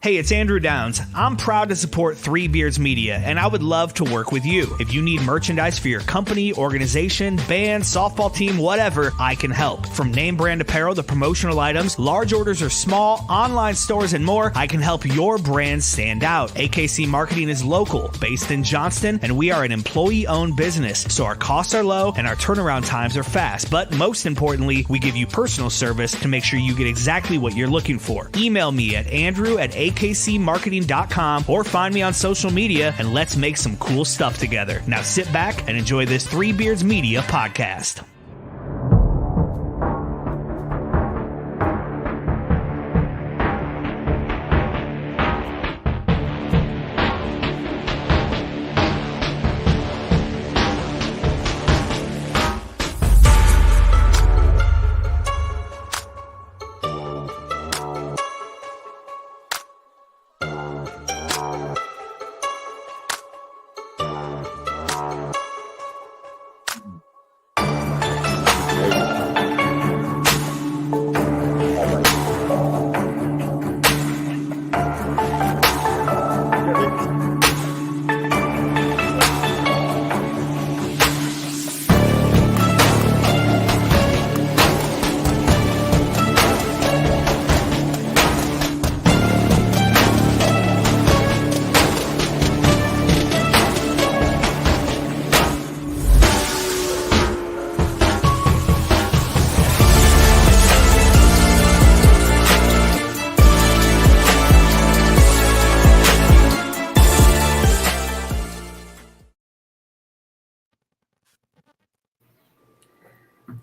Hey, it's Andrew Downs. I'm proud to support Three Beards Media, and I would love to work with you. If you need merchandise for your company, organization, band, softball team, whatever, I can help. From name brand apparel to promotional items, large orders or small, online stores, and more, I can help your brand stand out. AKC Marketing is local, based in Johnston, and we are an employee-owned business, so our costs are low and our turnaround times are fast. But most importantly, we give you personal service to make sure you get exactly what you're looking for. Email me at andrew@akcmarketing.com or find me on social media, and let's make some cool stuff together. Now sit back and enjoy this Three Beards Media podcast.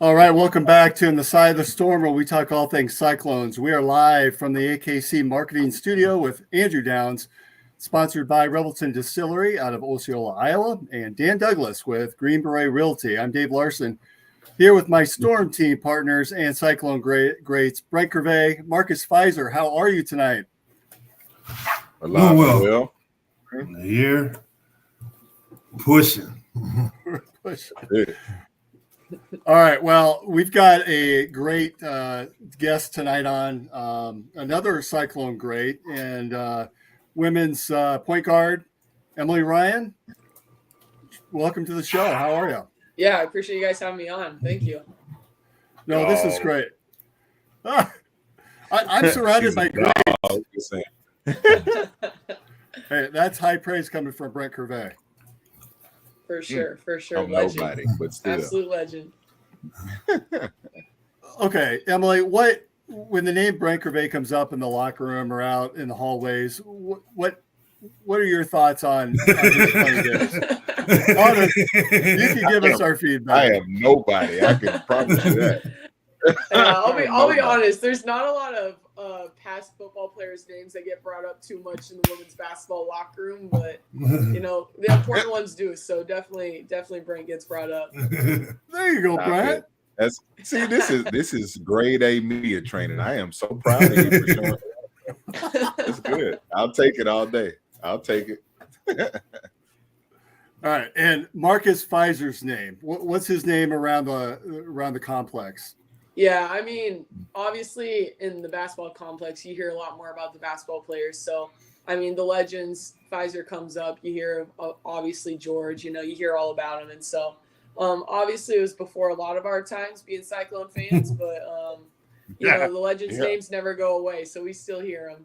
All right, welcome back to In the Side of the Storm, where we talk all things Cyclones. We are live from the AKC Marketing Studio with Andrew Downs, sponsored by Revelton Distillery out of Osceola, Iowa, and Dan Douglas with Green Beret Realty. I'm Dave Larson, here with my Storm team partners and Cyclone greats, Brent Gervais, Marcus Fizer. How are you tonight? Well. Here, pushing. Pushing. All right. Well, we've got a great guest tonight on, another Cyclone great, and women's point guard, Emily Ryan. Welcome to the show. How are you? Yeah, I appreciate you guys having me on. Thank you. No, this is great. I'm surrounded by greats. Hey, that's high praise coming from Brent Gervais. For sure. I'm legend. nobody, but still. Absolute legend. Okay, Emily, when the name Brent Gervais comes up in the locker room or out in the hallways, what are your thoughts on his playing days? You can give us our feedback. I am nobody. I can promise you that. I'll be honest. There's not a lot of past football players' names that get brought up too much in the women's basketball locker room, but the important ones do. So definitely Brent gets brought up. There you go, Brent. This is grade A media training. I am so proud of you for showing. That's good. I'll take it all day. I'll take it. All right, and Marcus Fizer's name. What's his name around the complex? Yeah, I mean, obviously in the basketball complex, you hear a lot more about the basketball players. So, I mean, the legends, Fizer comes up, you hear obviously George, you hear all about him. And so, obviously it was before a lot of our times being Cyclone fans, but, the legends' names never go away. So we still hear them.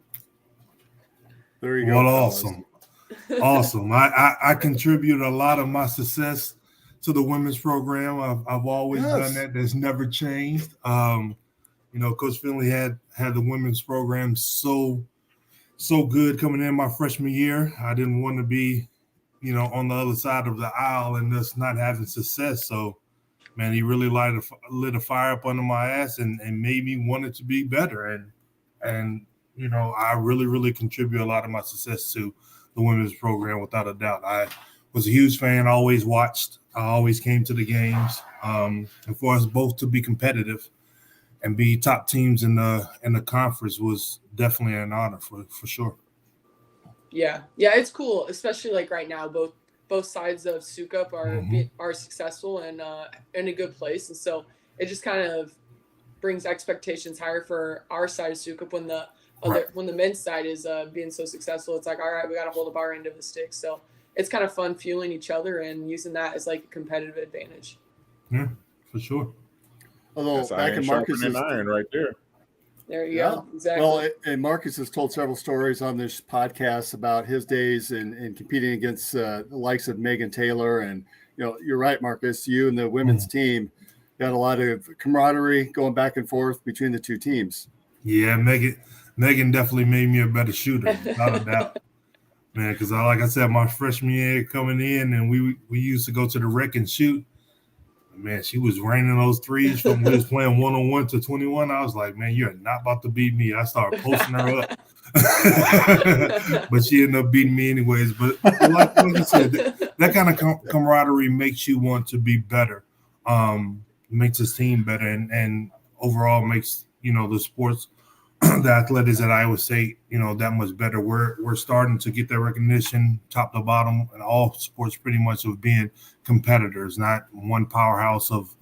There you go. Well, awesome. Awesome. I contribute a lot of my success to the women's program. I've always done that. That's never changed. Coach Finley had the women's program so good coming in my freshman year. I didn't want to be, on the other side of the aisle and just not having success. So, man, he really lit a fire up under my ass and made me want it to be better. And I really, really contribute a lot of my success to the women's program without a doubt. I was a huge fan. I always watched. I always came to the games. And for us both to be competitive and be top teams in the conference was definitely an honor for sure. Yeah, it's cool, especially like right now. Both sides of Sukup are successful and in a good place, and so it just kind of brings expectations higher for our side of Sukup when the when the men's side is being so successful, it's like, all right, we got to hold up our end of the stick. So it's kind of fun fueling each other and using that as like a competitive advantage. Yeah, for sure. Although That's back in Marcus's iron right there. There you go. Exactly. Well, and Marcus has told several stories on this podcast about his days in competing against the likes of Megan Taylor. And, you're right, Marcus, you and the women's team got a lot of camaraderie going back and forth between the two teams. Yeah, Megan definitely made me a better shooter, without a doubt. Man, because like I said, my freshman year coming in, and we used to go to the rec and shoot. Man, she was raining those threes from we was playing 1-on-1 to 21. I was like, man, you're not about to beat me. I started posting her up. But she ended up beating me anyways. But like you said, that kind of camaraderie makes you want to be better, makes this team better, and overall makes, the sports, the athletics at Iowa State, that much better. We're starting to get that recognition top to bottom in all sports pretty much of being competitors, not one powerhouse of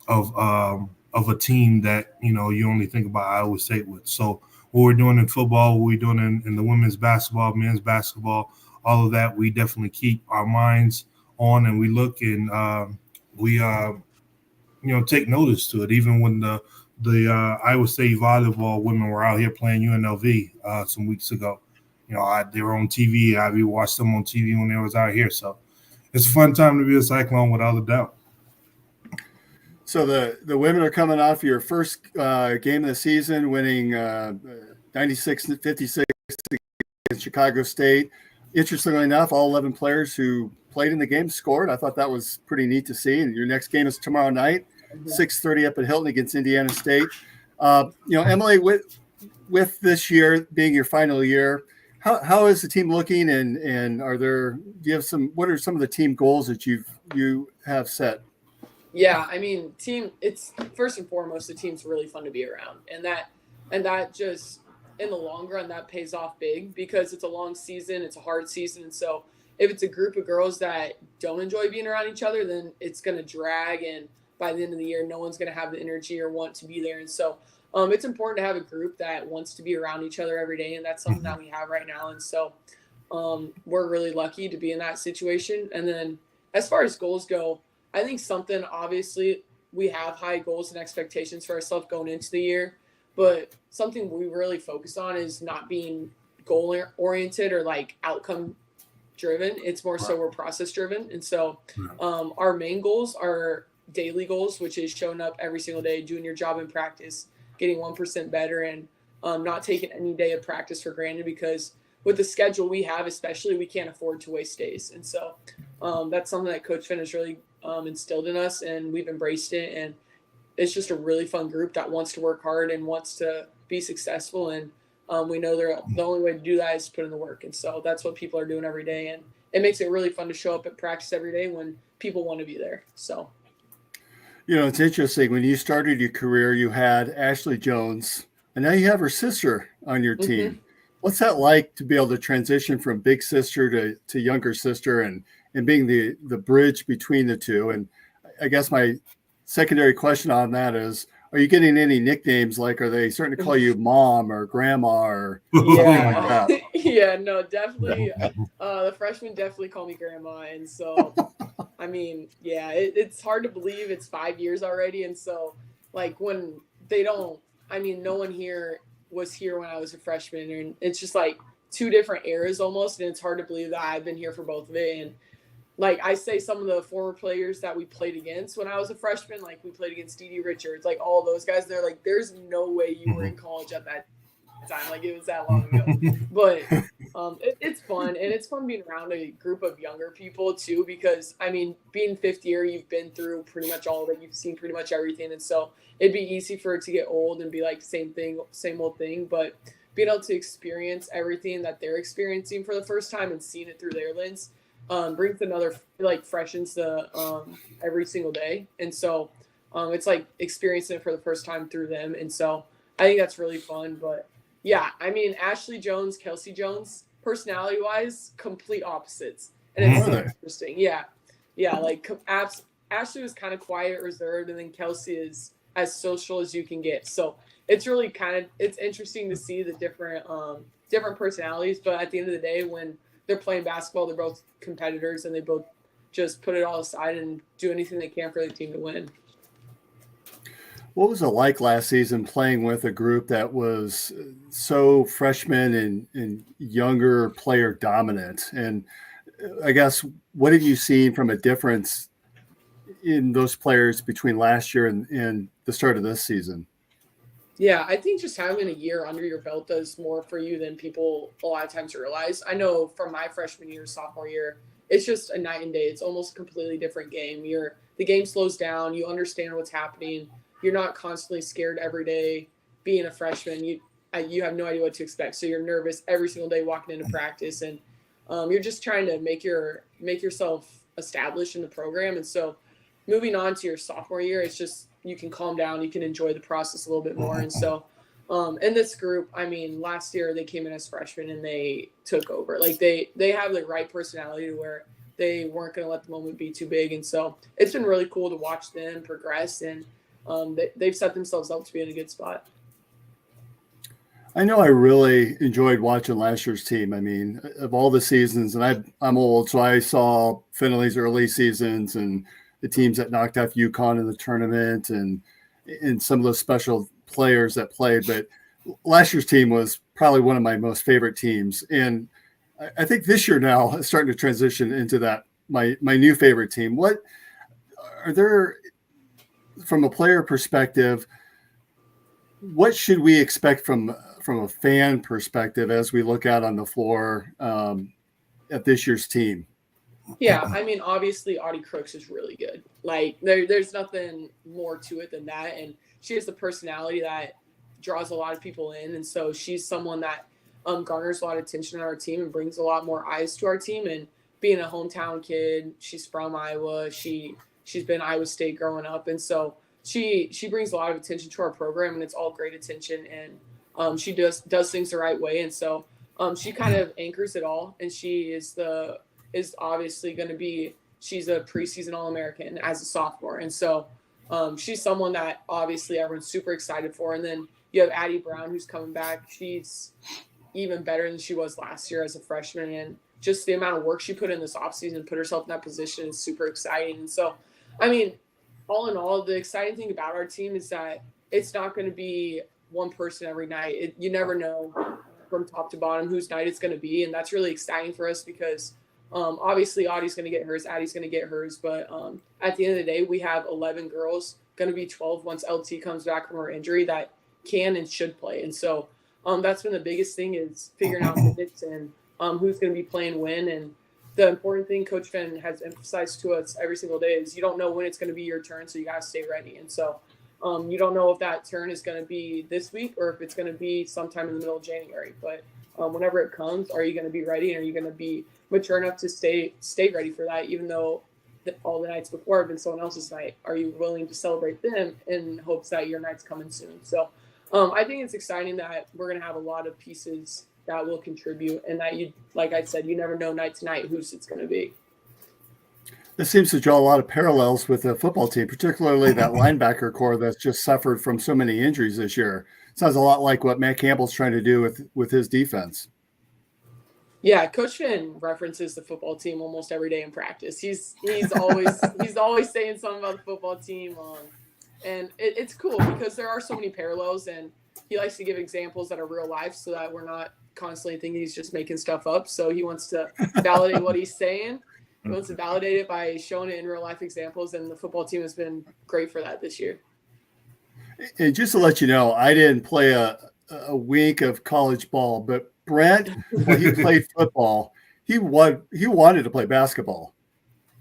a team that, you only think about Iowa State with. So what we're doing in football, what we're doing in the women's basketball, men's basketball, all of that, we definitely keep our minds on, and we look and we take notice to it. Even when the Iowa State volleyball women were out here playing UNLV some weeks ago, they were on TV. I watched them on TV when they was out here. So it's a fun time to be a Cyclone, without a doubt. So the women are coming off your first game of the season, winning 96-56 against Chicago State. Interestingly enough, all 11 players who played in the game scored. I thought that was pretty neat to see. And your next game is tomorrow night, 6:30 up at Hilton against Indiana State. Emily, with this year being your final year, how is the team looking? And what are some of the team goals that you have set? Yeah, I mean, it's first and foremost, the team's really fun to be around. And that just, in the long run, that pays off big because it's a long season, it's a hard season. And so if it's a group of girls that don't enjoy being around each other, then it's going to drag. And by the end of the year, no one's going to have the energy or want to be there. And so it's important to have a group that wants to be around each other every day. And that's something that we have right now. And so we're really lucky to be in that situation. And then as far as goals go, I think something, obviously, we have high goals and expectations for ourselves going into the year, but something we really focus on is not being goal oriented or like outcome driven. It's more so we're process driven. And so our main goals are daily goals, which is showing up every single day, doing your job in practice, getting 1% better, and not taking any day of practice for granted, because with the schedule we have, especially, we can't afford to waste days. And so that's something that Coach Finn has really instilled in us, and we've embraced it. And it's just a really fun group that wants to work hard and wants to be successful. And we know the only way to do that is to put in the work. And so that's what people are doing every day. And it makes it really fun to show up at practice every day when people want to be there. So, it's interesting. When you started your career, you had Ashley Jones, and now you have her sister on your team. What's that like to be able to transition from big sister to younger sister and being the bridge between the two? And I guess my secondary question on that is, are you getting any nicknames? Like, are they starting to call you mom or grandma or something like that? Yeah, no, definitely. The freshmen definitely call me grandma. And so, I mean, yeah, it's hard to believe it's 5 years already. And so, like, when they don't, I mean, no one here was here when I was a freshman, and it's just like two different eras almost. And it's hard to believe that I've been here for both of it. And like I say, some of the former players that we played against when I was a freshman, like we played against Dee Dee Richards, like all those guys, they're like, there's no way you were in college at that time. Like it was that long ago. But it's fun. And it's fun being around a group of younger people too, because I mean, being fifth year, you've been through pretty much all of it. You've seen pretty much everything. And so it'd be easy for it to get old and be like same thing, same old thing. But being able to experience everything that they're experiencing for the first time and seeing it through their lens brings another, like, freshens the every single day. And so it's like experiencing it for the first time through them. And so I think that's really fun. But yeah, I mean, Ashley Jones, Kelsey Jones, personality wise, complete opposites. And it's so interesting. Yeah. Yeah. Like Ashley was kind of quiet, reserved, and then Kelsey is as social as you can get. So it's really it's interesting to see the different personalities. But at the end of the day, when they're playing basketball, they're both competitors and they both just put it all aside and do anything they can for the team to win. What was it like last season playing with a group that was so freshman and younger player dominant? And I guess, what have you seen from a difference in those players between last year and the start of this season? Yeah, I think just having a year under your belt does more for you than people a lot of times realize. I know from my freshman year, sophomore year, it's just a night and day. It's almost a completely different game. The game slows down. You understand what's happening. You're not constantly scared every day. Being a freshman, you have no idea what to expect. So you're nervous every single day walking into practice, and you're just trying to make yourself established in the program. And so moving on to your sophomore year, it's just you can calm down. You can enjoy the process a little bit more. And so in this group, I mean, last year they came in as freshmen and they took over. Like they have the right personality to where they weren't going to let the moment be too big. And so it's been really cool to watch them progress, and they've set themselves up to be in a good spot. I know I really enjoyed watching last year's team. I mean, of all the seasons, and I'm old, so I saw Findlay's early seasons and the teams that knocked off UConn in the tournament and some of those special players that played. But last year's team was probably one of my most favorite teams. And I think this year now is starting to transition into that, my new favorite team. What are there, from a player perspective, what should we expect from a fan perspective as we look out on the floor at this year's team? Yeah, I mean, obviously, Audie Crooks is really good. Like, there's nothing more to it than that. And she has the personality that draws a lot of people in. And so she's someone that garners a lot of attention on our team and brings a lot more eyes to our team. And being a hometown kid, she's from Iowa. She's been Iowa State growing up. And so she brings a lot of attention to our program, and it's all great attention. And she does things the right way. And so she kind of anchors it all. And she is obviously going to be, she's a preseason All-American as a sophomore. And so she's someone that obviously everyone's super excited for. And then you have Addie Brown, who's coming back. She's even better than she was last year as a freshman. And just the amount of work she put in this offseason and put herself in that position is super exciting. And so, I mean, all in all, the exciting thing about our team is that it's not going to be one person every night. You never know from top to bottom whose night it's going to be. And that's really exciting for us because obviously Audie's going to get hers, Addie's going to get hers. But at the end of the day, we have 11 girls, going to be 12 once LT comes back from her injury, that can and should play. And so that's been the biggest thing, is figuring out minutes and who's going to be playing when. And the important thing Coach Finn has emphasized to us every single day is you don't know when it's going to be your turn, so you got to stay ready. And so you don't know if that turn is going to be this week or if it's going to be sometime in the middle of January. But whenever it comes, are you going to be ready, and are you going to be mature enough to stay ready for that, even though all the nights before have been someone else's night? Are you willing to celebrate them in hopes that your night's coming soon? So I think it's exciting that we're going to have a lot of pieces that will contribute, and that you, like I said, you never know night to night whose it's going to be. This seems to draw a lot of parallels with the football team, particularly that linebacker core that's just suffered from so many injuries this year. Sounds a lot like what Matt Campbell's trying to do with his defense. Yeah, Coach Finn references the football team almost every day in practice. He's always saying something about the football team, and it's cool because there are so many parallels, and he likes to give examples that are real life so that we're not constantly thinking he's just making stuff up. So he wants to validate what he's saying. He wants to validate it by showing it in real life examples, and the football team has been great for that this year. And just to let you know, I didn't play a week of college ball, but Brent, when he played football, he wanted to play basketball.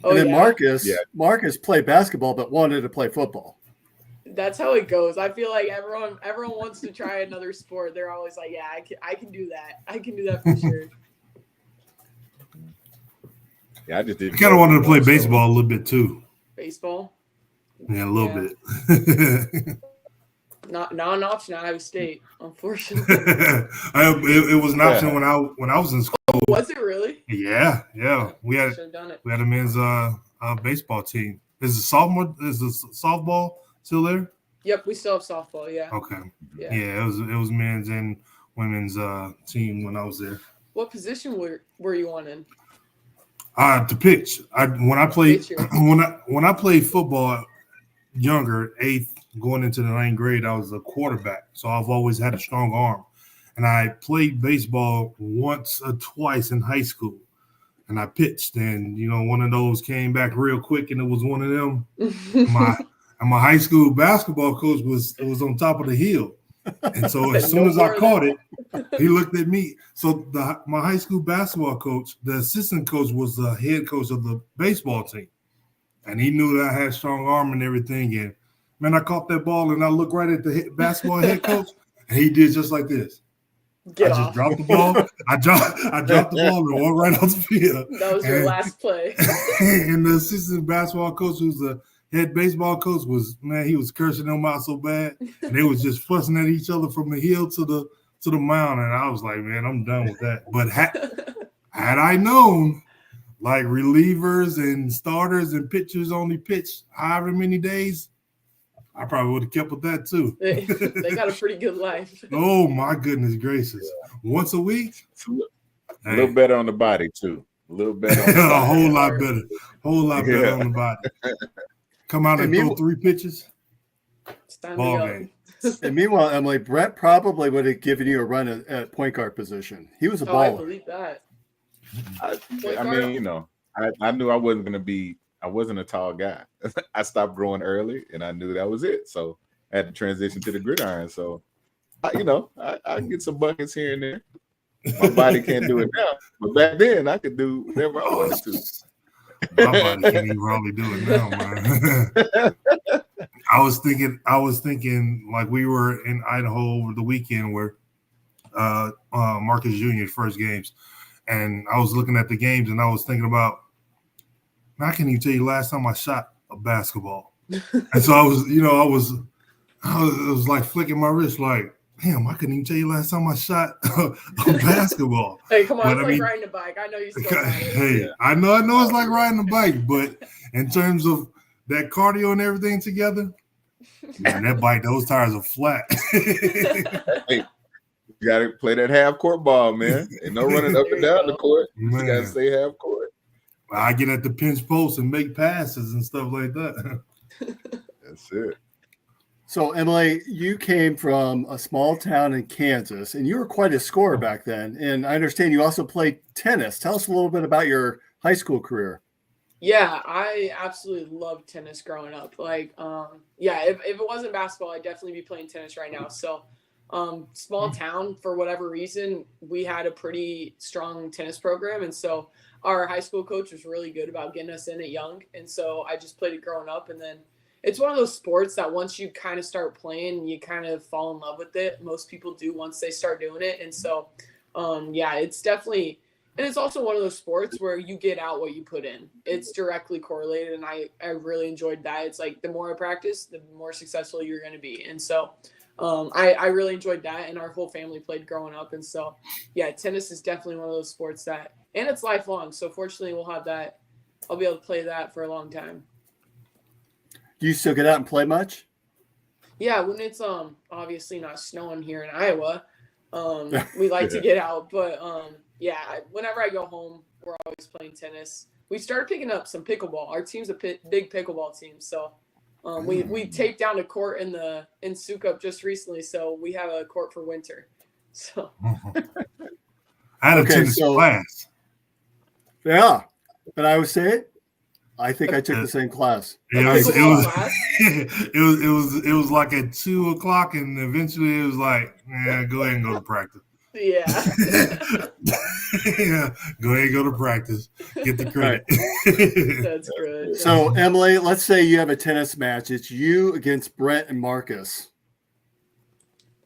And then Marcus played basketball but wanted to play football. That's how it goes. I feel like everyone wants to try another sport. They're always like, yeah, I can do that. I can do that for sure. Yeah, I just did. kind of wanted to play baseball a little bit too. Baseball? Yeah, a little bit. Not an option at Iowa State, unfortunately. it was an option when I was in school. Oh, was it really? Yeah. We had a men's baseball team. Is the softball still there? Yep, we still have softball. Yeah. Okay. Yeah. Yeah, it was men's and women's team when I was there. What position were you on in? To pitch. When I played Pitcher. when I played football younger, 8th going into the 9th grade, I was a quarterback. So I've always had a strong arm. And I played baseball once or twice in high school. And I pitched, and one of those came back real quick, and it was one of them. My high school basketball coach was on top of the hill, and so as soon as I caught it, he looked at me. So my high school basketball coach, the assistant coach, was the head coach of the baseball team, and he knew that I had strong arm and everything. And man, I caught that ball, and I looked right at the basketball head coach, and he did just like this. Just dropped the ball. I dropped the ball and walked right off the field. That was your last play. And the assistant basketball coach, who's the head baseball coach, he was cursing them out so bad, and they was just fussing at each other from the hill to the mound. And I was like, man, I'm done with that. But had I known, like relievers and starters and pitchers only pitch however many days, I probably would have kept with that too. They got a pretty good life. Oh my goodness gracious! Once a week, a little better on the body too. A little better. On the body. A whole lot better on the body. Come out and throw 3 pitches. It's time ball to game. And meanwhile, Emily, Brett probably would have given you a run at point guard position. He was a baller. I believe that. I mean, I knew I wasn't going to be. I wasn't a tall guy. I stopped growing early, and I knew that was it. So I had to transition to the gridiron. So, I can get some buckets here and there. My body can't do it now, but back then I could do whatever I wanted to. My body can't even hardly do it now, man. I was thinking like we were in Idaho over the weekend where Marcus Jr.'s first games, and I was looking at the games and I was thinking about, I can't even tell you last time I shot a basketball. And so I was like flicking my wrist like, damn, I couldn't even tell you last time I shot a basketball. Hey, come on, it's like riding a bike. I know you still got it. Hey, I know it's like riding a bike, but in terms of that cardio and everything together, man, that bike, those tires are flat. Hey, you got to play that half court ball, man. Ain't no running up and down the court. You got to stay half court. I get at the pinch post and make passes and stuff like that. That's it. So, Emily, you came from a small town in Kansas, and you were quite a scorer back then. And I understand you also played tennis. Tell us a little bit about your high school career. Yeah, I absolutely loved tennis growing up. Like, if it wasn't basketball, I'd definitely be playing tennis right now. So, small town, for whatever reason, we had a pretty strong tennis program. And so our high school coach was really good about getting us in it young. And so I just played it growing up. And then it's one of those sports that once you kind of start playing, you kind of fall in love with it. Most people do once they start doing it. And so, it's definitely, and it's also one of those sports where you get out what you put in. It's directly correlated. And I really enjoyed that. It's like the more I practice, the more successful you're going to be. And so I really enjoyed that. And our whole family played growing up. And so, yeah, tennis is definitely one of those sports that, and it's lifelong. So fortunately we'll have that. I'll be able to play that for a long time. Do you still get out and play much? Yeah, when it's obviously not snowing here in Iowa, we like to get out. But whenever I go home, we're always playing tennis. We started picking up some pickleball. Our team's a big pickleball team, so we taped down a court in Sukup just recently, so we have a court for winter. So I had a tennis class. Yeah, but I would say it. I think I took the same class. It was like at 2:00, and eventually it was like, go ahead and go to practice. Yeah. Yeah, go ahead and go to practice. Get the credit. That's good. So, Emily, let's say you have a tennis match. It's you against Brett and Marcus.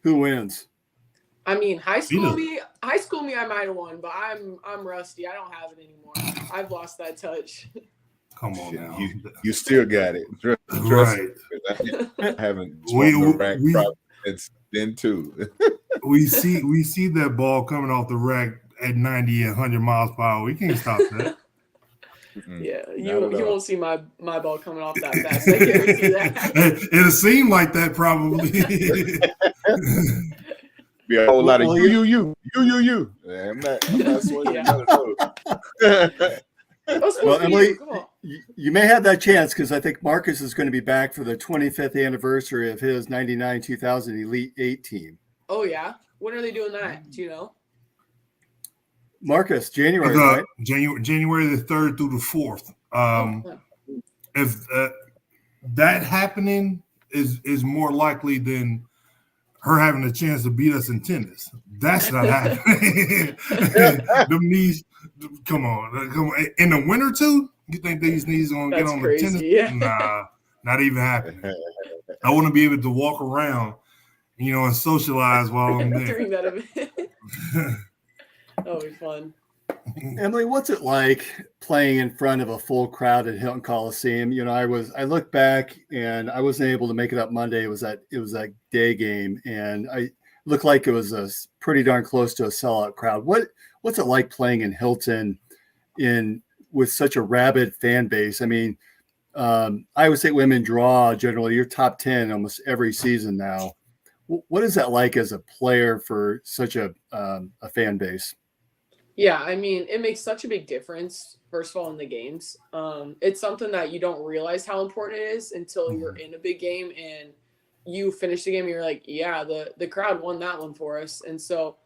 Who wins? I mean, high school me, I might have won, but I'm rusty. I don't have it anymore. I've lost that touch. Come on now. You still got it. Trust right. I haven't swung the rack since then too. we see that ball coming off the rack at 90 and 100 miles per hour. We can't stop that. Yeah, Not you at all. won't see my ball coming off that fast. I guarantee that. It'll seem like that probably. Be a whole lot of Well, you. Yeah, I'm not swinging Yeah. none of those. What's Well, supposed to Emily, be? Come on. you may have that chance because I think Marcus is going to be back for the 25th anniversary of his 99-2000 Elite 8 team. Oh yeah, when are they doing that? Do you know? Marcus, January, right? January the 3rd through the 4th. Oh, If that happening is more likely than her having a chance to beat us in tennis. That's not happening. Them knees, come on. In the winter too? You think these knees gonna That's get on crazy, the tennis? yeah. Nah, not even happening. I want to be able to walk around, and socialize while I'm there. during that event. That'll be fun. Emily, what's it like playing in front of a full crowd at Hilton Coliseum? I look back and I wasn't able to make it up Monday. It was that day game, and I looked like it was pretty darn close to a sellout crowd. What's it like playing in Hilton with such a rabid fan base? I mean, Iowa State women draw generally your top 10 almost every season now. What is that like as a player for such a fan base? Yeah, I mean, it makes such a big difference, first of all, in the games. It's something that you don't realize how important it is until you're in a big game and you finish the game and you're like, yeah, the crowd won that one for us. And so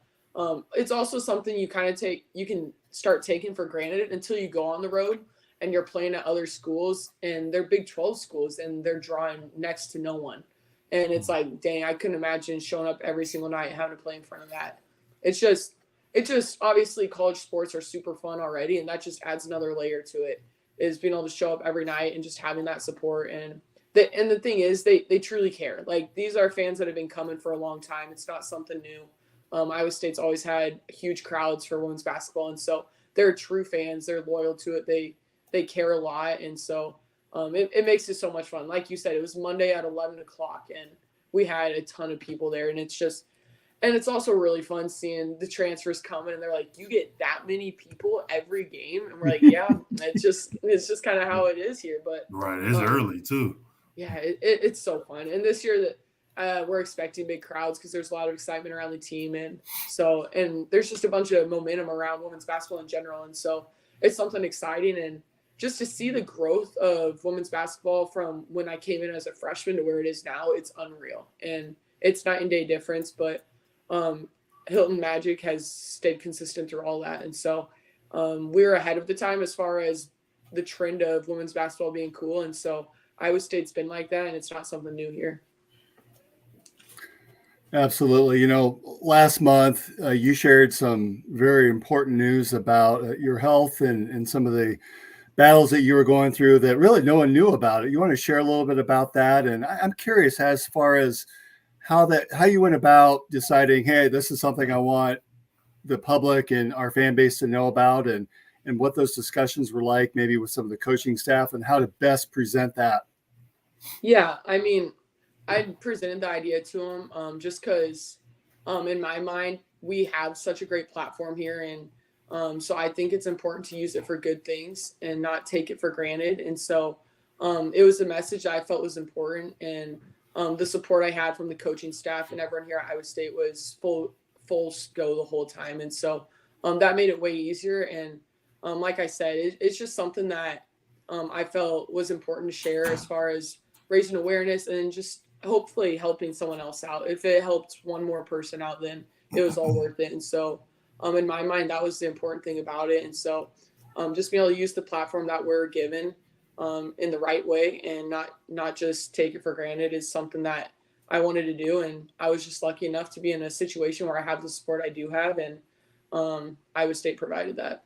it's also something you kind of you can start taking for granted until you go on the road and you're playing at other schools and they're Big 12 schools and they're drawing next to no one. And it's like, dang, I couldn't imagine showing up every single night and having to play in front of that. It's just obviously college sports are super fun already. And that just adds another layer to it, is being able to show up every night and just having that support. And the thing is, they truly care. Like, these are fans that have been coming for a long time. It's not something new. Iowa State's always had huge crowds for women's basketball. And so they're true fans. They're loyal to it. They care a lot. And so it makes it so much fun. Like you said, it was Monday at 11 o'clock and we had a ton of people there. And it's also really fun seeing the transfers coming and they're like, you get that many people every game. And we're like, yeah, it's just kind of how it is here. But right, it's early too. Yeah, it's so fun. And this year that we're expecting big crowds because there's a lot of excitement around the team. And there's just a bunch of momentum around women's basketball in general. And so it's something exciting. And just to see the growth of women's basketball from when I came in as a freshman to where it is now, it's unreal. And it's night and day difference, but Hilton Magic has stayed consistent through all that. And so we're ahead of the time as far as the trend of women's basketball being cool. And so Iowa State's been like that, and it's not something new here. Absolutely. Last month you shared some very important news about your health and some of the battles that you were going through that really no one knew about it. You want to share a little bit about that? And I'm curious as far as how you went about deciding, hey, this is something I want the public and our fan base to know about, and what those discussions were like, maybe with some of the coaching staff, and how to best present that. Yeah, I mean, I presented the idea to him just because in my mind, we have such a great platform here. And so I think it's important to use it for good things and not take it for granted. And so it was a message I felt was important. And the support I had from the coaching staff and everyone here at Iowa State was full go the whole time. And so that made it way easier. And like I said, it's just something that I felt was important to share as far as raising awareness and just hopefully helping someone else out. If it helped one more person out, then it was all worth it. And so in my mind, that was the important thing about it. And so just being able to use the platform that we're given in the right way and not just take it for granted is something that I wanted to do. And I was just lucky enough to be in a situation where I have the support I do have, and Iowa State provided that.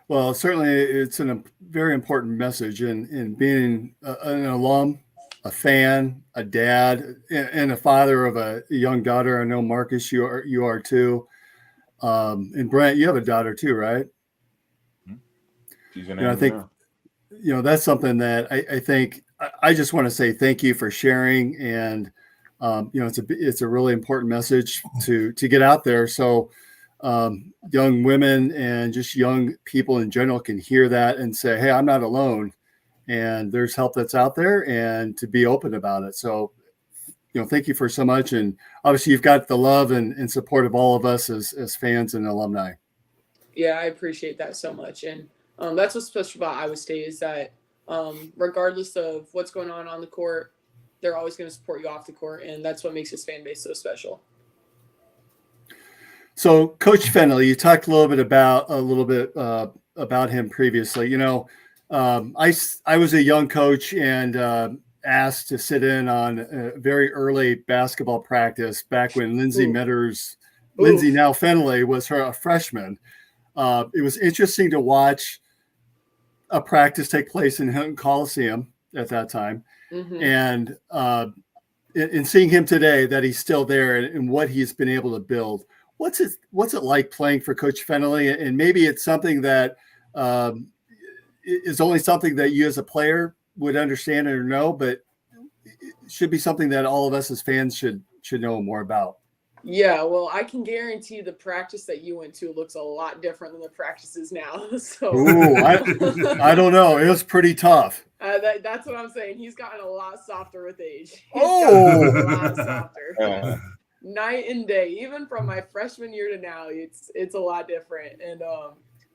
Well, certainly it's a very important message in being an alum, a fan, a dad, and a father of a young daughter. I know, Marcus, you are too. And Brent, you have a daughter too, right? She's in I think, that's something that I think I just want to say thank you for sharing. And, it's a really important message to get out there. So young women and just young people in general can hear that and say, hey, I'm not alone, and there's help that's out there, and to be open about it. So, thank you for so much. And obviously you've got the love and support of all of us as fans and alumni. Yeah, I appreciate that so much. And that's what's special about Iowa State is that regardless of what's going on the court, they're always going to support you off the court. And that's what makes this fan base so special. So Coach Fennelly, you talked a little bit about him previously. I was a young coach and asked to sit in on a very early basketball practice back when Lindsay now Fennelly, was a freshman. It was interesting to watch a practice take place in Hilton Coliseum at that time. Mm-hmm. And in seeing him today, that he's still there and what he's been able to build. What's it like playing for Coach Fennelly? And maybe it's something that is only something that you as a player would understand or know, but it should be something that all of us as fans should know more about. Yeah, well, I can guarantee the practice that you went to looks a lot different than the practices now. So, I don't know. It was pretty tough. That's what I'm saying. He's gotten a lot softer with age. A lot softer. Night and day. Even from my freshman year to now, it's a lot different. And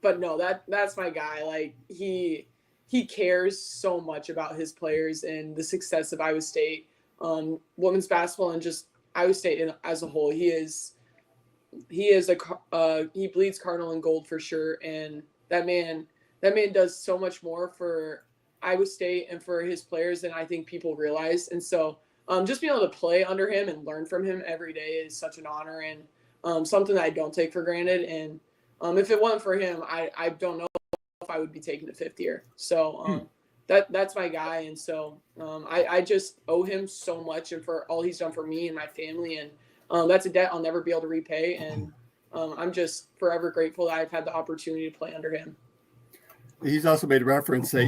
but no, that's my guy. Like he cares so much about his players and the success of Iowa State, women's basketball, and just Iowa State as a whole. He bleeds Cardinal and gold for sure. And that man does so much more for Iowa State and for his players than I think people realize. And so just being able to play under him and learn from him every day is such an honor and something that I don't take for granted. And if it wasn't for him, I don't know if I would be taking the fifth year. So that's my guy. And so I just owe him so much and for all he's done for me and my family. And that's a debt I'll never be able to repay. And I'm just forever grateful that I've had the opportunity to play under him. He's also made reference that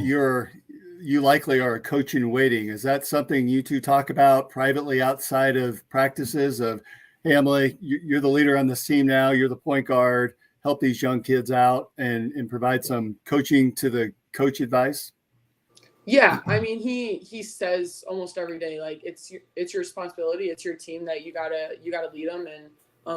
you likely are a coach in waiting. Is that something you two talk about privately outside of practices of, hey, Emily, you're the leader on this team now. You're the point guard. Help these young kids out and provide some coaching to the coach advice? Yeah, I mean, he says almost every day, like it's your responsibility. It's your team that you gotta lead them and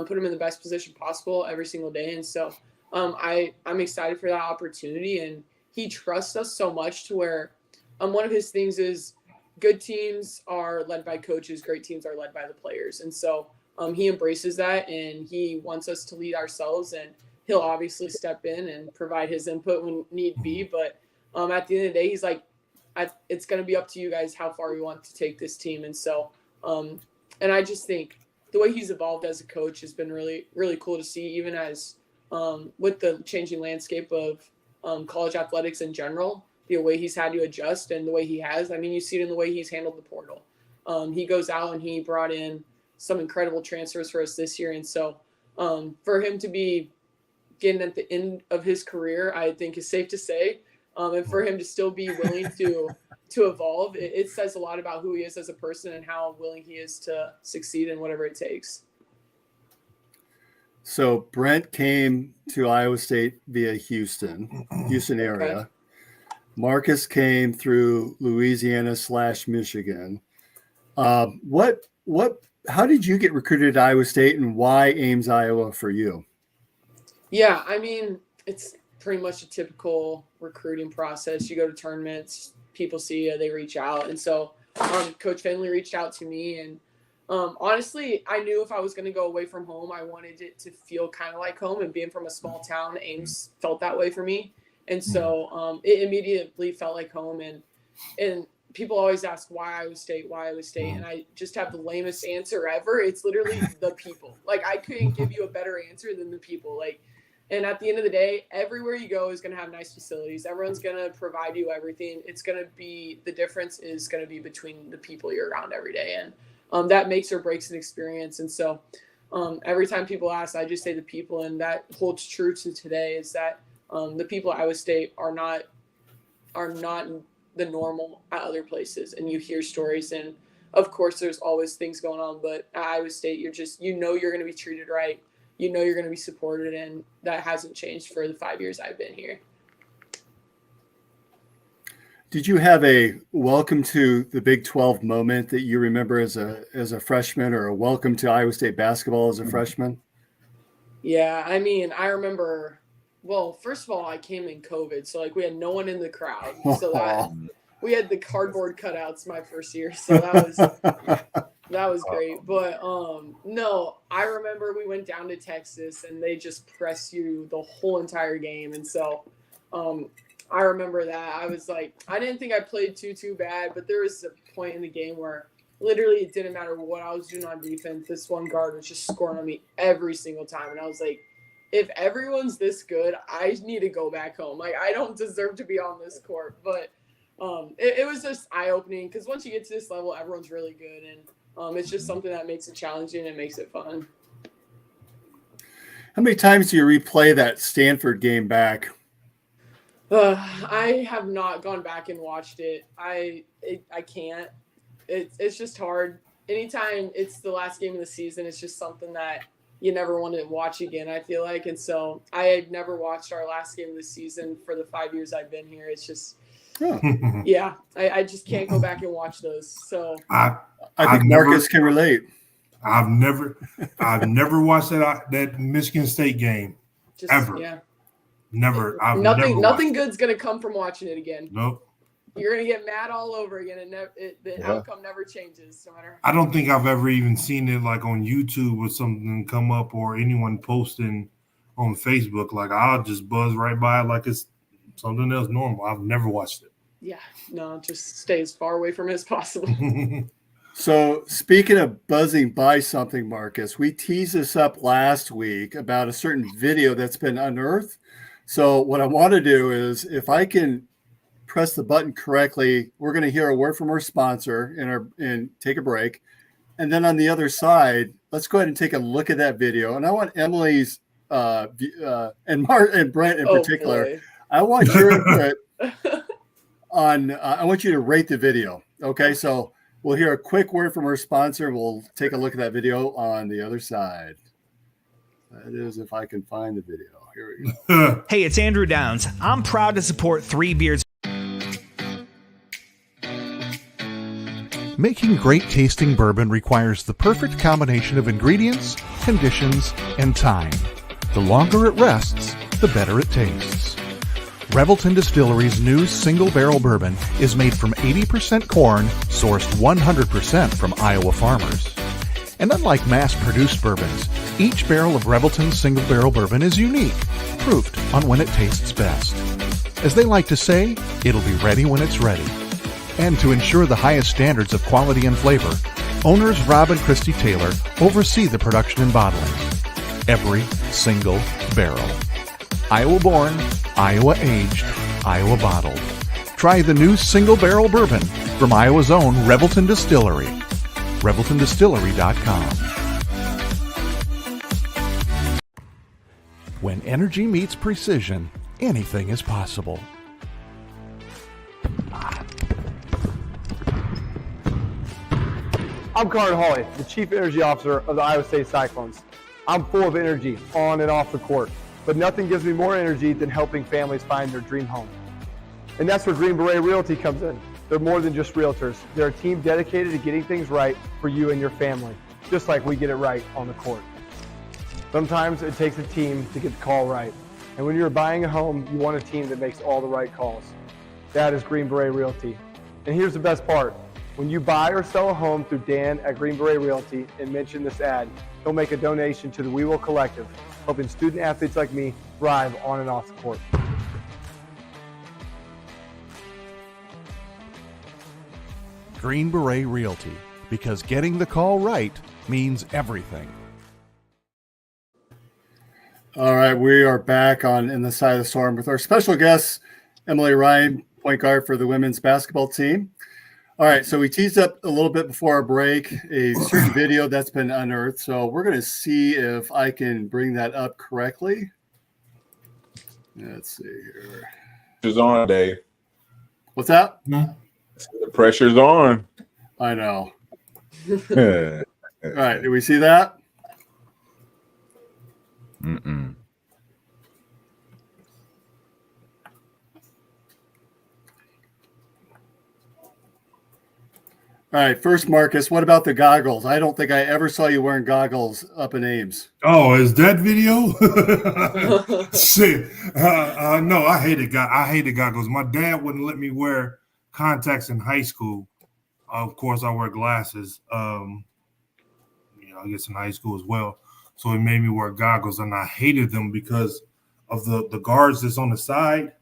put them in the best position possible every single day. And so I'm excited for that opportunity. And he trusts us so much to where one of his things is good teams are led by coaches, great teams are led by the players. And so he embraces that and he wants us to lead ourselves, and he'll obviously step in and provide his input when need be. But at the end of the day, he's like, it's going to be up to you guys how far we want to take this team. And so, and I just think the way he's evolved as a coach has been really, really cool to see, even as with the changing landscape of college athletics in general, the way he's had to adjust and the way he has. I mean, you see it in the way he's handled the portal. He goes out and he brought in some incredible transfers for us this year. And so for him to be getting at the end of his career, I think is safe to say. And for him to still be willing to evolve, it says a lot about who he is as a person and how willing he is to succeed in whatever it takes. So Brent came to Iowa State via Houston area. Okay. Marcus came through Louisiana/Michigan. How did you get recruited to Iowa State, and why Ames, Iowa for you? Yeah, I mean, it's pretty much a typical recruiting process. You go to tournaments, people see you, they reach out. And so Coach Fennelly reached out to me. And honestly, I knew if I was going to go away from home, I wanted it to feel kind of like home. And being from a small town, Ames felt that way for me. And so it immediately felt like home. And people always ask why Iowa State. And I just have the lamest answer ever. It's literally the people. Like, I couldn't give you a better answer than the people. Like, and at the end of the day, everywhere you go is going to have nice facilities. Everyone's going to provide you everything. It's going to be, the difference is going to be between the people you're around every day. And that makes or breaks an experience. And so every time people ask, I just say the people, and that holds true to today, is that the people at Iowa State are not the normal at other places. And you hear stories, and of course there's always things going on, but at Iowa State, you're going to be treated right. you know you're going to be supported, and that hasn't changed for the 5 years I've been here. Did you have a welcome to the Big 12 moment that you remember as a freshman, or a welcome to Iowa State basketball as a freshman? Yeah, I mean, I remember, well, first of all, I came in COVID, so like we had no one in the crowd. So that we had the cardboard cutouts my first year. So that was great. But no, I remember we went down to Texas and they just pressed you the whole entire game. And so I remember that. I was like, I didn't think I played too bad, but there was a point in the game where literally it didn't matter what I was doing on defense. This one guard was just scoring on me every single time. And I was like, if everyone's this good, I need to go back home. Like, I don't deserve to be on this court. But it was just eye-opening, because once you get to this level, everyone's really good. And it's just something that makes it challenging and makes it fun. How many times do you replay that Stanford game back? I have not gone back and watched it. I can't. It's just hard. Anytime it's the last game of the season, it's just something that you never want to watch again, I feel like. And so I had never watched our last game of the season for the 5 years I've been here. It's just, yeah, I just can't go back and watch those. So I think Marcus can relate. I've never watched that Michigan State game ever. Yeah. Never. Nothing good's gonna come from watching it again. Nope. You're gonna get mad all over again, and the outcome never changes, no matter. I don't think I've ever even seen it like on YouTube or something come up, or anyone posting on Facebook. Like, I'll just buzz right by it like it's something else normal. I've never watched it. Yeah, no, just stay as far away from it as possible. So speaking of buzzing by something, Marcus, we teased this up last week about a certain video that's been unearthed. So what I want to do is, if I can press the button correctly, we're going to hear a word from our sponsor and take a break. And then on the other side, let's go ahead and take a look at that video. And I want Emily's and Brent in particular, boy. I want your input on, I want you to rate the video. Okay. So we'll hear a quick word from our sponsor. We'll take a look at that video on the other side. That is, if I can find the video. Here we go. Hey, it's Andrew Downs. I'm proud to support Three Beards. Making great tasting bourbon requires the perfect combination of ingredients, conditions, and time. The longer it rests, the better it tastes. Revelton Distillery's new single barrel bourbon is made from 80% corn, sourced 100% from Iowa farmers. And unlike mass-produced bourbons, each barrel of Revelton's single barrel bourbon is unique, proofed on when it tastes best. As they like to say, it'll be ready when it's ready. And to ensure the highest standards of quality and flavor, owners Rob and Christy Taylor oversee the production and bottling. Every single barrel. Iowa born, Iowa aged, Iowa bottled. Try the new single barrel bourbon from Iowa's own Revelton Distillery. ReveltonDistillery.com. When energy meets precision, anything is possible. I'm Carter Hawley, the Chief Energy Officer of the Iowa State Cyclones. I'm full of energy on and off the court, but nothing gives me more energy than helping families find their dream home. And that's where Green Beret Realty comes in. They're more than just realtors. They're a team dedicated to getting things right for you and your family, just like we get it right on the court. Sometimes it takes a team to get the call right. And when you're buying a home, you want a team that makes all the right calls. That is Green Beret Realty. And here's the best part. When you buy or sell a home through Dan at Green Beret Realty and mention this ad, he'll make a donation to the We Will Collective, helping student athletes like me thrive on and off the court. Green Beret Realty, because getting the call right means everything. All right, we are back on In the Side of the Storm with our special guest, Emily Ryan, point guard for the women's basketball team. All right, so we teased up a little bit before our break a certain video that's been unearthed. So we're going to see if I can bring that up correctly. Let's see here. Pressure's on, Dave. What's that? The pressure's on. I know. Yeah. All right, do we see that? Mm-mm. All right, first, Marcus, what about the goggles? I don't think I ever saw you wearing goggles up in Ames. Oh, is that video? Shit. No, I hated goggles. My dad wouldn't let me wear contacts in high school. Of course, I wear glasses. I guess in high school as well. So it made me wear goggles, and I hated them because of the guards that's on the side.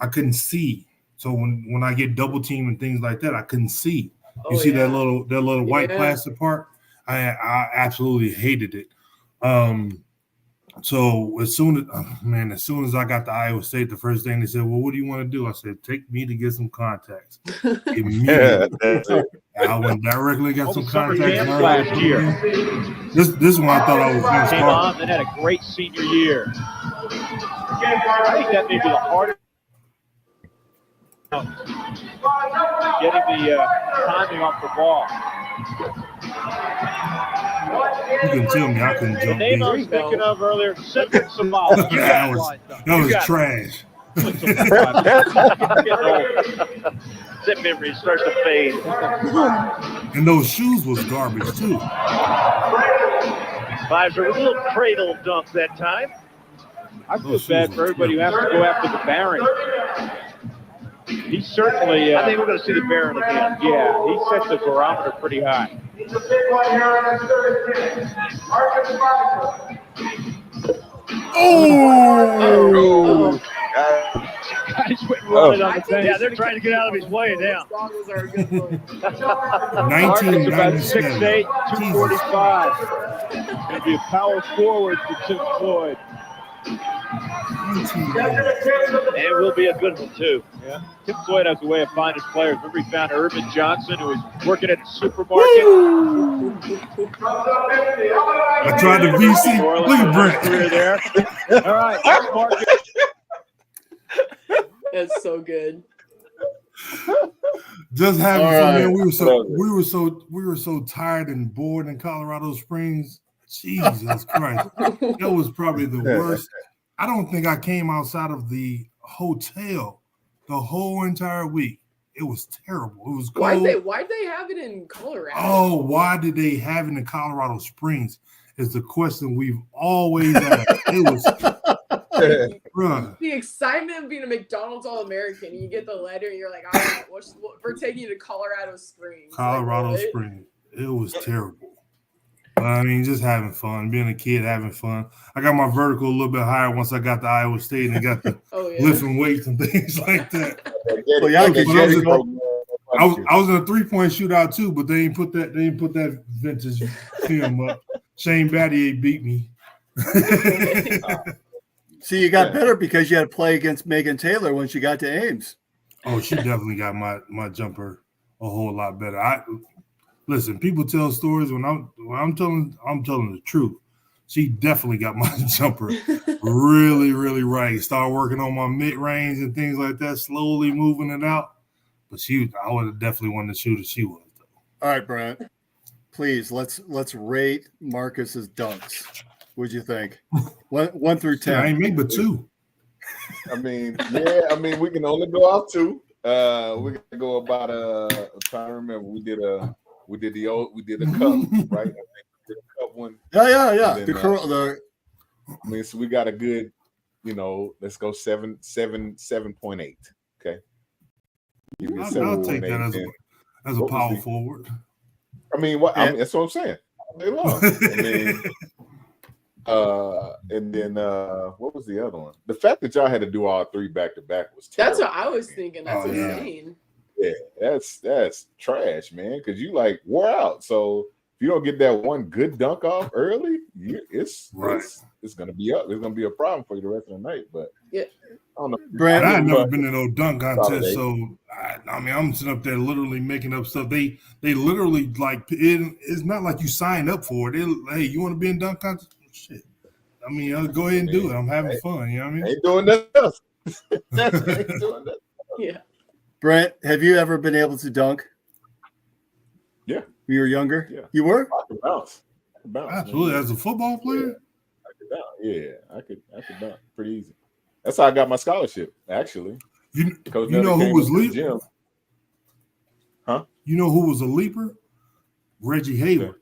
I couldn't see. So when I get double teamed and things like that, I couldn't see. You see that little white plastic part? I absolutely hated it. So as soon as I got to Iowa State, the first thing they said, "Well, what do you want to do?" I said, "Take me to get some contacts." Immediately, I went directly and got some contacts last year. This one I thought I was going to Came start. on and had a great senior year. I think that may be the hardest. Getting the timing off the ball. You can tell me I couldn't The jump name I was deep. thinking of earlier, Cedric Somali. That was trash. That memory starts to fade. And those shoes was garbage too. Vibes are a little cradle dunk that time. I feel bad for everybody who has to go after the Baron. He certainly. I think we're going to see the Baron again. Yeah, he set the barometer pretty high. It's a big one here on his third pitch. Marcus Marshall. Oh! Guys went running on the thing. Yeah, they're trying to get out of his way now. Goggles are a good one. 1997. 6'8", 245. Going to be a power forward for Tim Floyd. And it will be a good one, too. Yeah. Tim Floyd has a way of finding players. Remember, he found Urban Johnson, who was working at the supermarket. I tried to VC. Look at Brent. Career there. All right, Marcus. That's so good. Just having All fun, right. man. We were so tired and bored in Colorado Springs. Jesus Christ. That was probably the worst. I don't think I came outside of the hotel the whole entire week. It was terrible. It was cold. Why'd they have it in Colorado? Oh, why did they have it in Colorado Springs? Is the question we've always asked. It was, bruh. The excitement of being a McDonald's All-American. You get the letter and you're like, all right, we're taking you to Colorado Springs. Colorado Like, what? Springs. It was terrible. But I mean, just having fun, being a kid, having fun. I got my vertical a little bit higher once I got to Iowa State and got the lifting weights and things like that. Well, yeah, I was in a 3-point shootout too, but they ain't put that vintage film up. Shane Battier beat me. See, you got better because you had to play against Megan Taylor when she got to Ames. Oh, she definitely got my jumper a whole lot better. Listen, people tell stories when I'm telling the truth. She definitely got my jumper really, really right. Started working on my mid-range and things like that, slowly moving it out. But I would have definitely won the shooter she was. All right, Brent. Please let's rate Marcus's dunks. What'd you think? 1 through 10. I ain't make but 2. I mean, we can only go off 2. We're gonna go about I'm trying to remember. We did a cup, right? I think we did a cup one. Yeah. Then, so we got a good, let's go 7.8. Okay. I'll take that as a power forward. Yeah. That's what I'm saying. And then what was the other one? The fact that y'all had to do all 3 back to back was terrible. That's what I was thinking. That's insane. Yeah, that's trash, man. Because you wore out. So if you don't get that one good dunk off early, it's gonna be up. There's gonna be a problem for you the rest of the night. But yeah, I don't know. Brent, I've never been in no dunk contest, so I'm sitting up there literally making up stuff. They literally it's not like you sign up for it. Hey, you want to be in dunk contest? Shit. I mean, I'll go ahead and do it. I'm having fun. You know what I mean? Ain't doing nothing else. Ain't doing nothing. yeah. Brent, have you ever been able to dunk? Yeah. When you were younger? Yeah. You were? I can bounce. Absolutely. As a football player? I can down. Yeah, I could dunk pretty easy. That's how I got my scholarship, actually. You Coach know Nelly who came was into the leaping? gym. Huh? You know who was a leaper? Reggie Hayward.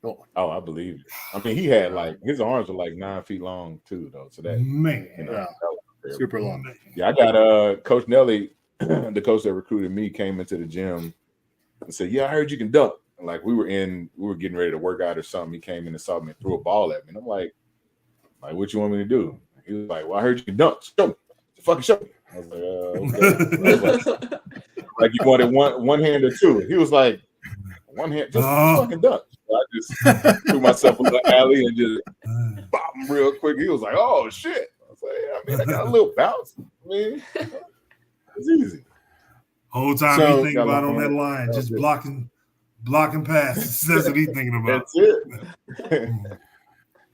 Oh, I believe it. I mean, he had like his arms were like 9 feet long too, though. So that Man, you know, Yeah. that was fair. Super long. Yeah, I got Coach Nelly, the coach that recruited me, came into the gym and said, "Yeah, I heard you can dunk." And like we were getting ready to work out or something. He came in and saw me and threw a ball at me, and I'm like, "What you want me to do?" He was like, "Well, I heard you can dunk. Show me, fucking show me." I was like, "Okay." I was like you wanted one hand or two? He was like, "One hand, just fucking dunk." So I just threw myself in the alley and just bop him real quick. He was like, "Oh shit!" I was like, "Yeah, I mean, I got a little bounce. I mean, it's easy." Whole time So- he thinking about on that line, just blocking passes. That's what he's thinking about. That's it.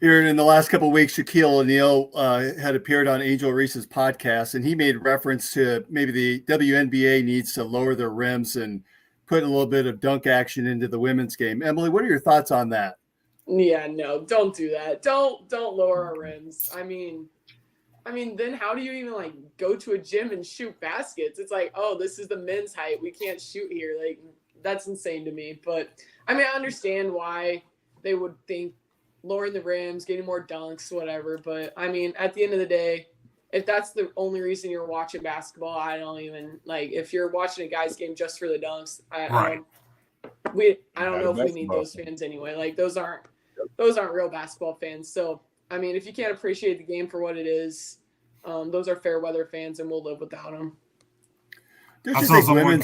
Here in the last couple of weeks, Shaquille O'Neal had appeared on Angel Reese's podcast, and he made reference to maybe the WNBA needs to lower their rims and put a little bit of dunk action into the women's game. Emily, what are your thoughts on that? Yeah, no, don't do that. Don't lower our rims. I mean, then how do you even like go to a gym and shoot baskets? It's like, oh, this is the men's height. We can't shoot here. Like, that's insane to me. But I mean, I understand why they would think lowering the rims, getting more dunks, whatever. But I mean, at the end of the day, if that's the only reason you're watching basketball, I don't even like. If you're watching a guy's game just for the dunks, I don't know if we need those fans anyway. Like those aren't real basketball fans. So I mean, if you can't appreciate the game for what it is, those are fair weather fans, and we'll live without them. I saw someone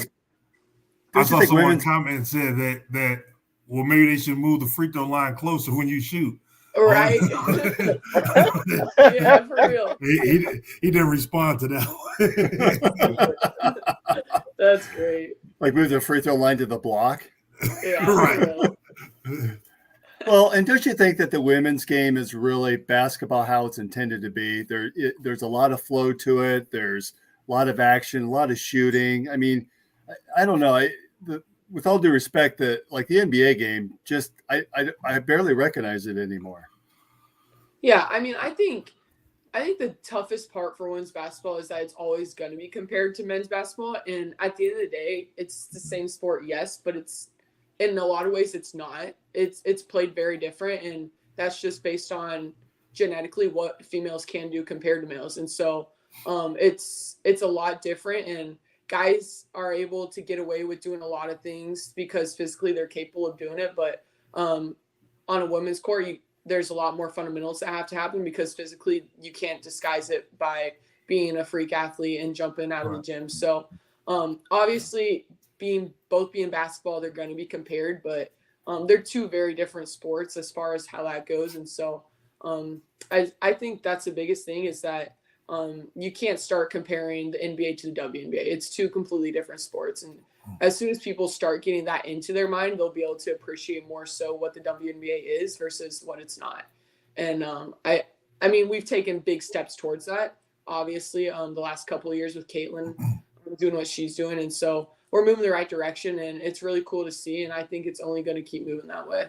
comment and said that well, maybe they should move the free throw line closer when you shoot. Right. Yeah, for real. He didn't respond to that. That's great. Like move the free throw line to the block? Yeah, right. Well, and don't you think that the women's game is really basketball how it's intended to be? There's a lot of flow to it. There's a lot of action, a lot of shooting. I mean, I don't know. With all due respect, the NBA game, just I barely recognize it anymore. Yeah, I mean, I think the toughest part for women's basketball is that it's always going to be compared to men's basketball, and at the end of the day, it's the same sport, yes, but it's in a lot of ways it's not. It's played very different, and that's just based on genetically what females can do compared to males, and so it's a lot different, and guys are able to get away with doing a lot of things because physically they're capable of doing it. But on a women's court, there's a lot more fundamentals that have to happen because physically you can't disguise it by being a freak athlete and jumping out of the gym. So obviously being basketball, they're going to be compared, but they're two very different sports as far as how that goes. And so I think that's the biggest thing is that you can't start comparing the NBA to the WNBA. It's two completely different sports. And as soon as people start getting that into their mind, they'll be able to appreciate more so what the WNBA is versus what it's not. And I mean, we've taken big steps towards that, obviously, the last couple of years with Caitlin doing what she's doing. And so we're moving the right direction, and it's really cool to see. And I think it's only going to keep moving that way.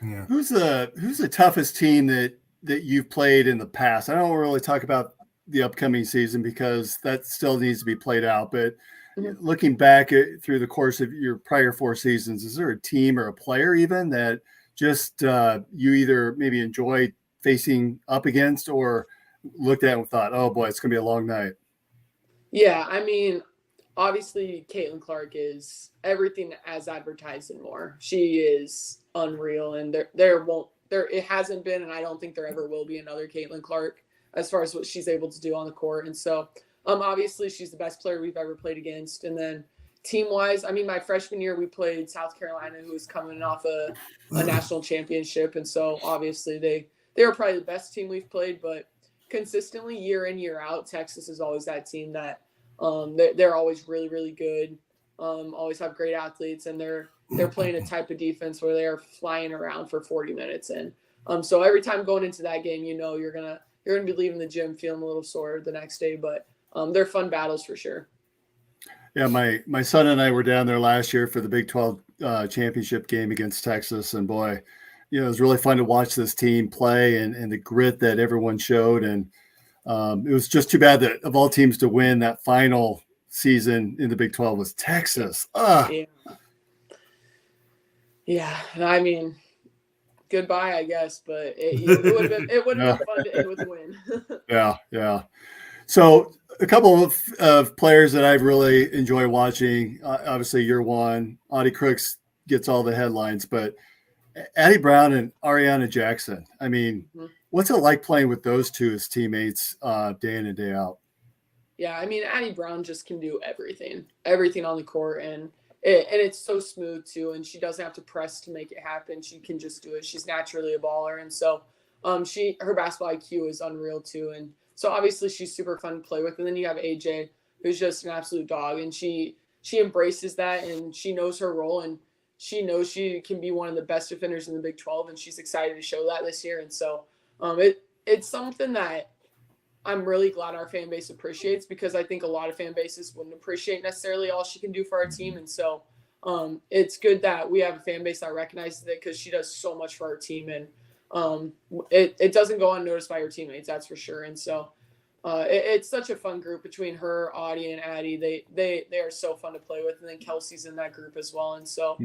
Yeah. Who's the toughest team that you've played in the past? I don't really talk about the upcoming season because that still needs to be played out. But looking back through the course of your prior 4 seasons, is there a team or a player even that just you either maybe enjoyed facing up against or looked at and thought, oh boy, it's going to be a long night? Yeah, I mean, obviously Caitlin Clark is everything as advertised and more. She is unreal, and it hasn't been, and I don't think there ever will be another Caitlin Clark as far as what she's able to do on the court. And so obviously she's the best player we've ever played against. And then team-wise, I mean, my freshman year we played South Carolina, who was coming off a national championship. And so obviously they were probably the best team we've played, but consistently year in, year out, Texas is always that team that they're always really, really good, always have great athletes, and they're playing a type of defense where they're flying around for 40 minutes. And so every time going into that game, you're gonna be leaving the gym feeling a little sore the next day, but they're fun battles for sure. Yeah, my son and I were down there last year for the Big 12 championship game against Texas, and boy, it was really fun to watch this team play and the grit that everyone showed. And it was just too bad that of all teams to win that final season in the Big 12 was Texas. Yeah. I mean, goodbye, I guess, but it would have been fun to end with a win. Yeah. So a couple of players that I really enjoy watching, obviously you're one. Audie Crooks gets all the headlines, but Addie Brown and Ariana Jackson. I mean, what's it like playing with those two as teammates day in and day out? Yeah, I mean, Addie Brown just can do everything on the court, and it's so smooth too. And she doesn't have to press to make it happen. She can just do it. She's naturally a baller, and so her basketball IQ is unreal too. And so obviously she's super fun to play with. And then you have AJ, who's just an absolute dog, and she embraces that, and she knows her role, and she knows she can be one of the best defenders in the Big 12, and she's excited to show that this year. And so it's something that I'm really glad our fan base appreciates, because I think a lot of fan bases wouldn't appreciate necessarily all she can do for our team. And so it's good that we have a fan base that recognizes it, because she does so much for our team, and it doesn't go unnoticed by her teammates, that's for sure. And so it's such a fun group between her, Audie, and Addie. They are so fun to play with, and then Kelsey's in that group as well. And so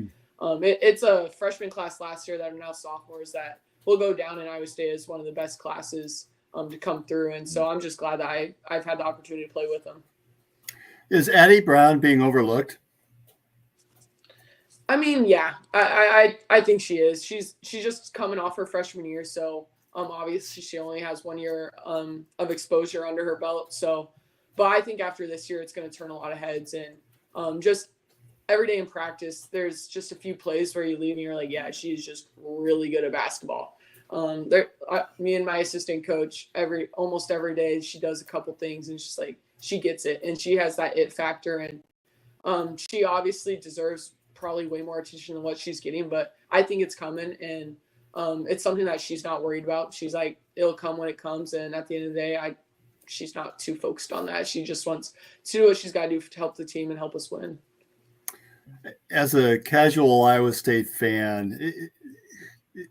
it's a freshman class last year that are now sophomores that will go down in Iowa State as one of the best classes to come through. And so I'm just glad that I've had the opportunity to play with them. Is Addie Brown being overlooked? I mean, yeah, I think she is. She's just coming off her freshman year, so obviously she only has 1 year of exposure under her belt. So, but I think after this year, it's going to turn a lot of heads. And just every day in practice, there's just a few plays where you leave and you're like, yeah, she's just really good at basketball. Me and my assistant coach, almost every day, she does a couple things, and it's just like she gets it, and she has that it factor. And she obviously deserves probably way more attention than what she's getting, but I think it's coming, and it's something that she's not worried about. She's like, it'll come when it comes, and at the end of the day, she's not too focused on that. She just wants to do what she's got to do to help the team and help us win. As a casual Iowa State fan,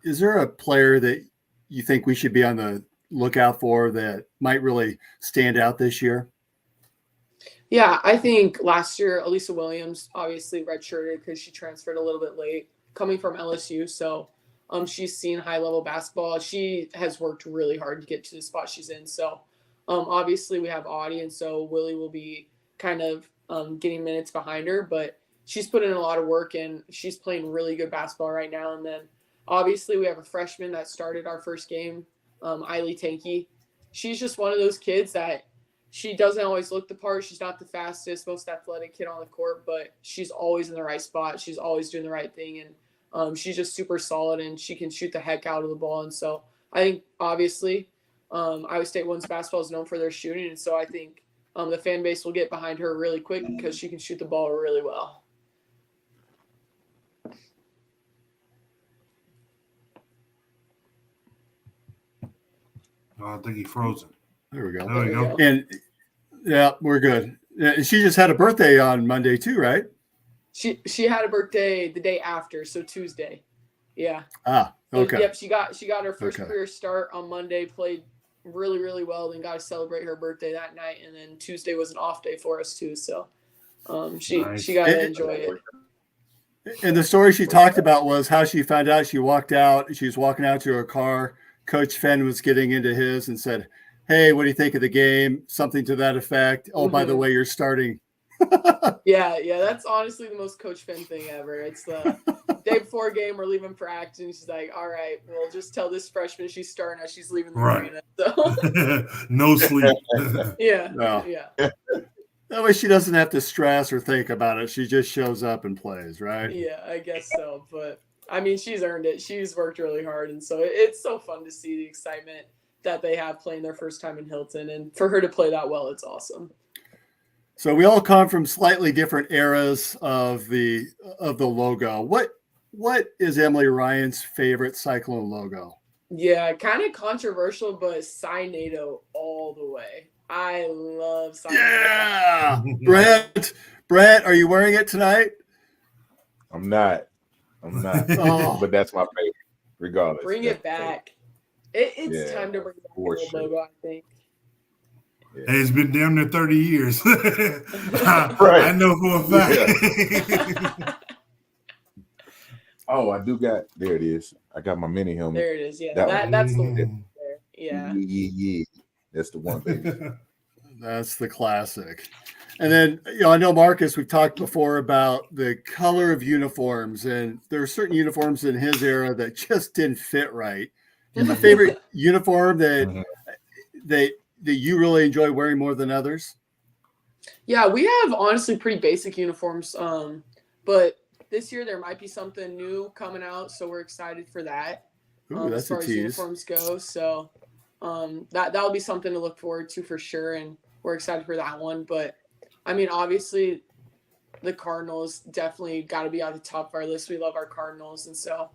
is there a player that you think we should be on the lookout for that might really stand out this year? Yeah, I think last year, Elisa Williams obviously redshirted because she transferred a little bit late, coming from LSU. So she's seen high-level basketball. She has worked really hard to get to the spot she's in. So obviously we have Audie, and so Willie will be kind of getting minutes behind her. But she's put in a lot of work, and she's playing really good basketball right now. And then obviously we have a freshman that started our first game, Eiley Tankey. She's just one of those kids that she doesn't always look the part. She's not the fastest, most athletic kid on the court, but she's always in the right spot. She's always doing the right thing, and she's just super solid, and she can shoot the heck out of the ball. And so I think obviously Iowa State women's basketball is known for their shooting, and so I think the fan base will get behind her really quick because she can shoot the ball really well. I think he's frozen. There we go. There we go. And yeah, we're good. She just had a birthday on Monday too, right? She had a birthday the day after, so Tuesday. Yeah. Okay. Yep, she got her first career start on Monday, played really, really well, then got to celebrate her birthday that night, and then Tuesday was an off day for us too. So she got to enjoy it. And the story she talked about was how she found out. She was walking out to her car. Coach Fenn was getting into his and said, "Hey, what do you think of the game?" Something to that effect. Oh, by the way, you're starting. Yeah, that's honestly the most Coach Fenn thing ever. It's the day before game, we're leaving practice, and she's like, "All right, we'll just tell this freshman she's starting as she's leaving the arena." So. No sleep. Yeah. That way she doesn't have to stress or think about it. She just shows up and plays, right? Yeah, I guess so. But I mean, she's earned it. She's worked really hard, and so it's so fun to see the excitement that they have playing their first time in Hilton, and for her to play that well, it's awesome. So we all come from slightly different eras of the logo. What is Emily Ryan's favorite Cyclone logo? Yeah, kind of controversial, but Cy NATO all the way. I love Cy NATO. Yeah, Brent, are you wearing it tonight? I'm not. Oh. But that's my favorite. regardless. Bring it back. It's time to bring back the for old sure. logo, I think. Hey, it's been damn near 30 years. Right. I know for a fact. Oh, I do got, there it is. I got my mini helmet. There it is. Yeah, That that's the one. Mm. There. Yeah. Yeah. That's the one, baby. That's the classic. And then, I know, Marcus, we've talked before about the color of uniforms, and there are certain uniforms in his era that just didn't fit right. Do you have a favorite uniform that you really enjoy wearing more than others? Yeah, we have honestly pretty basic uniforms. But this year there might be something new coming out, so we're excited for that. Ooh, that's as far a as tease. uniforms go. So that'll be something to look forward to for sure, and we're excited for that one. But I mean, obviously, the Cardinals definitely got to be at the top of our list. We love our Cardinals, and so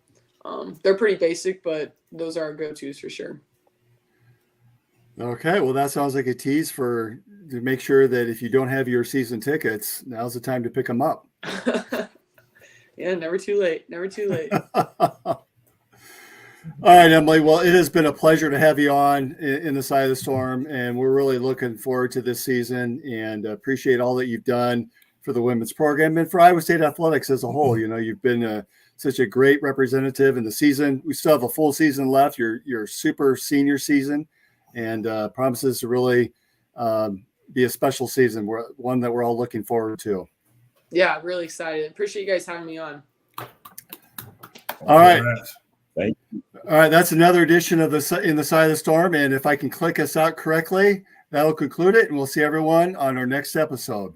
they're pretty basic, but those are our go-tos for sure. Okay, well, that sounds like a tease to make sure that if you don't have your season tickets, now's the time to pick them up. Yeah, never too late. Never too late. All right, Emily. Well, it has been a pleasure to have you on in the Side of the Storm, and we're really looking forward to this season and appreciate all that you've done for the women's program and for Iowa State athletics as a whole. You've been such a great representative in the season. We still have a full season left. Your super senior season, and promises to really be a special season, one that we're all looking forward to. Yeah, really excited. Appreciate you guys having me on. All right. Thank you. All right. That's another edition of In the Side of the Storm. And if I can click us out correctly, that'll conclude it. And we'll see everyone on our next episode.